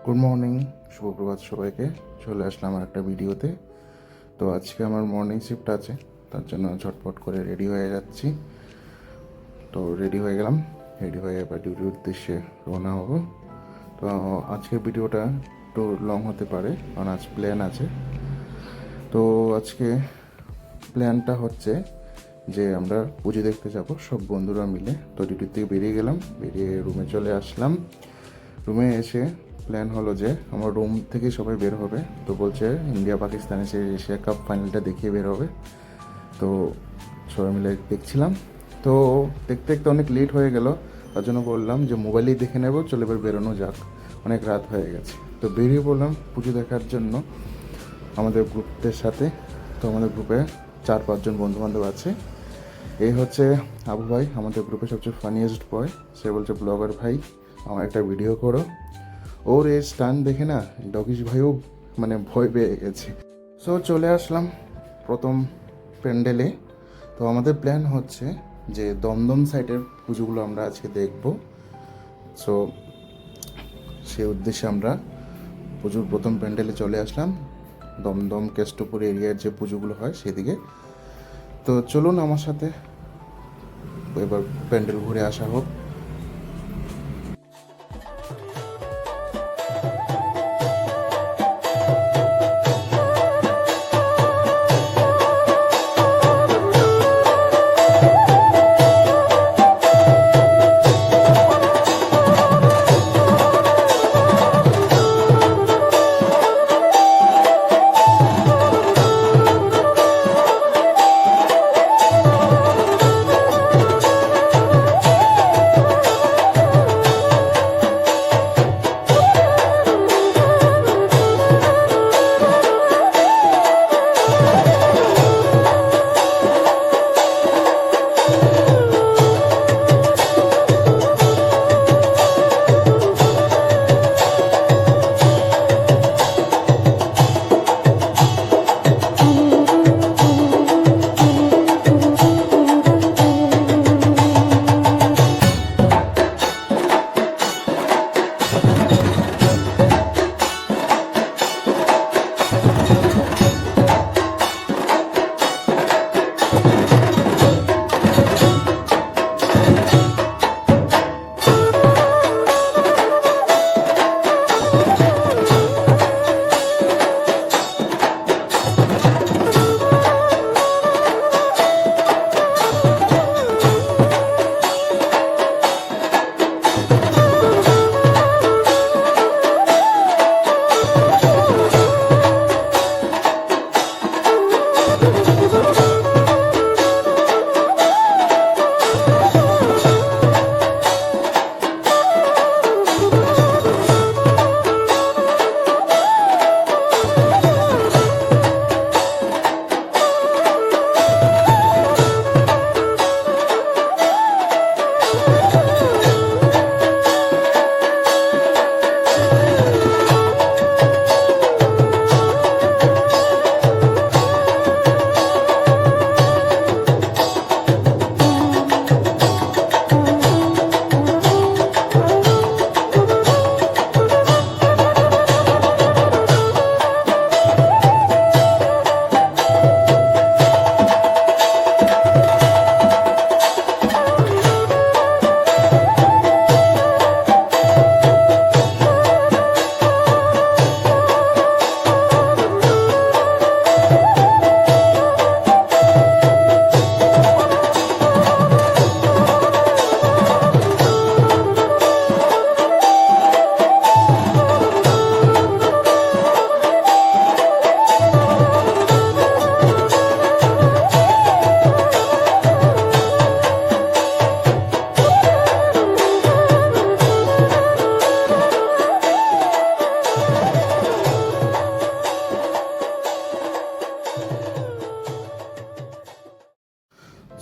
Good morning, শুভপ্রভাত সবাইকে। চলে আসলাম আর একটা ভিডিওতে। তো আজকে আমার মর্নিং শিফট আছে, তার জন্য ঝটপট করে রেডি হয়ে যাচ্ছি। তো রেডি হয়ে গেলাম, রেডি হয়ে এবার ডিউটির উদ্দেশ্যে রওনা হবো। তো আজকের ভিডিওটা একটু লং হতে পারে, কারণ আজ প্ল্যান আছে। তো আজকে প্ল্যানটা হচ্ছে যে আমরা পুজো দেখতে যাব সব বন্ধুরা মিলে। তো ডিউটির থেকে বেরিয়ে গেলাম, বেরিয়ে রুমে চলে আসলাম। রুমে এসে প্ল্যান হলো যে আমার রুম থেকে সবাই বের হবে। তো বলছে ইন্ডিয়া পাকিস্তানে সে এশিয়া কাপ ফাইনালটা দেখিয়ে বের হবে। তো সবাই মিলে দেখছিলাম। তো দেখতে দেখতে অনেক লেট হয়ে গেল, তার জন্য বললাম যে মোবাইলেই দেখে নেব, চলে এবার বেরোনো যাক, অনেক রাত হয়ে গেছে। তো বেরিয়ে পড়লাম পুজো দেখার জন্য আমাদের গ্রুপদের সাথে। তো আমাদের গ্রুপে 4-5 জন বন্ধুবান্ধব আছে। এই হচ্ছে আবু ভাই, আমাদের গ্রুপে সবচেয়ে ফানিয়েস্ট বয়। সে বলছে ব্লগার ভাই আমার একটা ভিডিও করো। ওর এই স্টান দেখে না ডগিশ ভাইও মানে ভয় পেয়ে গেছে। সো চলে আসলাম প্রথম প্যান্ডেলে। তো আমাদের প্ল্যান হচ্ছে যে দমদম সাইডের পুজোগুলো আমরা আজকে দেখব। সো সেই উদ্দেশ্যে আমরা পুজোর প্রথম প্যান্ডেলে চলে আসলাম, দমদম কেষ্টপুর এরিয়ার যে পুজোগুলো হয় সেদিকে। তো চলুন আমার সাথে এবার প্যান্ডেল ঘুরে আসা হোক।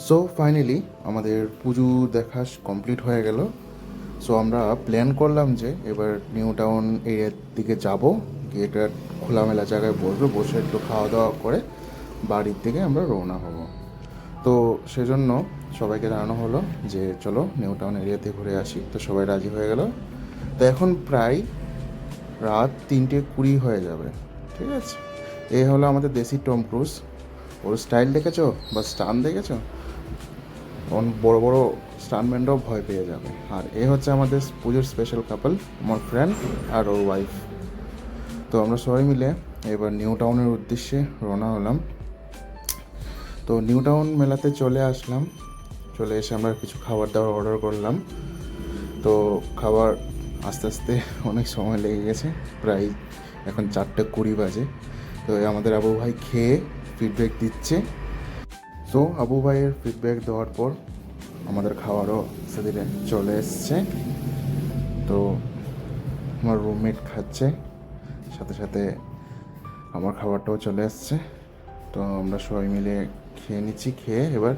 সো ফাইনালি আমাদের পুজো দেখা কমপ্লিট হয়ে গেল। সো আমরা প্ল্যান করলাম যে এবার নিউ টাউন এরিয়ার দিকে যাব, গিয়ে একটা খোলামেলা জায়গায় বসবো, বসে একটু খাওয়া দাওয়া করে বাড়ির দিকে আমরা রওনা হব। তো সেজন্য সবাইকে জানানো হলো যে চলো নিউ টাউন এরিয়াতে ঘুরে আসি। তো সবাই রাজি হয়ে গেল। তো এখন প্রায় রাত 3:20 হয়ে যাবে, ঠিক আছে? এ হলো আমাদের দেশি টম ক্রুজ। ওর স্টাইল দেখেছো বা স্টান দেখেছো? বড় বড় স্টানম্যানরাও ভয় পেয়ে যাবে। আর এ হচ্ছে আমাদের পুজোর স্পেশাল কাপল, আমার ফ্রেন্ড আর ওর ওয়াইফ। তো আমরা সবাই মিলে এবার নিউ টাউনের উদ্দেশ্যে রওনা হলাম। তো নিউ টাউন মেলাতে চলে আসলাম। চলে এসে আমরা কিছু খাবার দাবার অর্ডার করলাম। তো খাবার আস্তে আস্তে অনেক সময় লেগে গেছে, প্রায় এখন 4:20 বাজে। তো আমাদের আবু ভাই খেয়ে ফিডব্যাক দিচ্ছে। সো আবু ভাইয়ের ফিডব্যাক দেওয়ার পর আমাদের খাবারও সেদিনে চলে এসছে। তো আমার রুমমেট খাচ্ছে, সাথে সাথে আমার খাবারটাও চলে এসছে। তো আমরা সবাই মিলে খেয়ে নিচ্ছি, খেয়ে এবার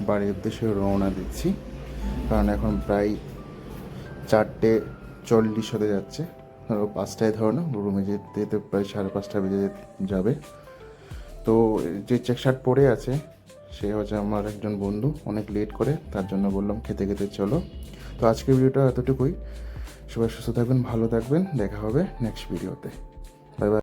বাড়ির উদ্দেশ্যে রওনা দিচ্ছি। কারণ এখন প্রায় 4:40 হতে যাচ্ছে। ধরো 5টায় ধরো না, রুমে যেতে যেতে প্রায় 5:30 বেজে যাবে। তো যে চেক শার্ট পরে আছে সে হচ্ছে আমার একজন বন্ধু, অনেক লেট করে, তার জন্য বললাম খেতে খেতে চলো। তো আজকের ভিডিওটা এতটুকুই। সবাই সুস্থ থাকবেন, ভালো থাকবেন, দেখা হবে নেক্সট ভিডিওতে। Bye bye.